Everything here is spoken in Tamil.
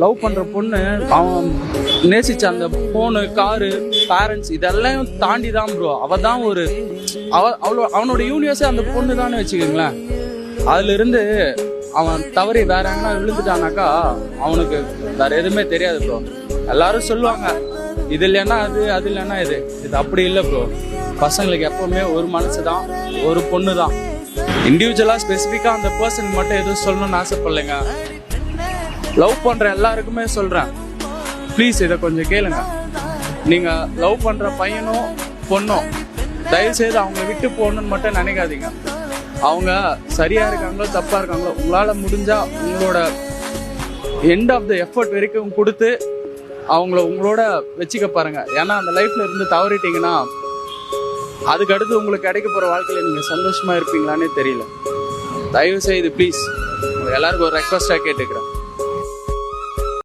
லவ் பண்ற பொண்ணு அவன் நேசிச்ச அந்த போனு, காரு, பேரண்ட்ஸ் இதெல்லாம் தாண்டி தான் ப்ரோ. அவ தான் ஒரு அவனோட யூனிவர்ஸே அந்த பொண்ணு தானே வச்சுக்கோங்களேன். அதுல இருந்து அவன் தவறி வேற எங்கன்னா விழுந்துட்டானாக்கா அவனுக்கு வேற எதுவுமே தெரியாது ப்ரோ. எல்லாரும் சொல்லுவாங்க இது இல்லைன்னா அது, அது இல்லைன்னா இது அப்படி இல்லை ப்ரோ. பசங்களுக்கு எப்பவுமே ஒரு மனசு தான், ஒரு பொண்ணு தான். இண்டிவிஜுவலா ஸ்பெசிஃபிக்கா அந்த பர்சனுக்கு மட்டும் எதுவும் சொல்லணும்னு ஆசைப்படலைங்க. லவ் பண்ற எல்லாருக்குமே சொல்றேன், ப்ளீஸ் இதை கொஞ்சம் கேளுங்க. நீங்க லவ் பண்ற பையனும் பொண்ணும் தயவு செய்து அவங்கள விட்டு போகணும்னு மட்டும் நினைக்காதீங்க. அவங்க சரியா இருக்காங்களோ தப்பா இருக்காங்களோ உங்களால முடிஞ்சா உங்களோட எண்ட் ஆஃப் த எஃபர்ட் வரைக்கும் கொடுத்து அவங்கள உங்களோட வச்சுக்க பாருங்க. ஏன்னா அந்த லைஃப்ல இருந்து தவறிட்டீங்கன்னா அதுக்கு அடுத்து உங்களுக்கு கிடைக்க போற வாழ்க்கையில நீங்க சந்தோஷமா இருப்பீங்களான்னே தெரியல. தயவு செய்து ப்ளீஸ் எல்லாருக்கும் ஒரு ரெக்வஸ்டா கேட்டுக்கிறேன்.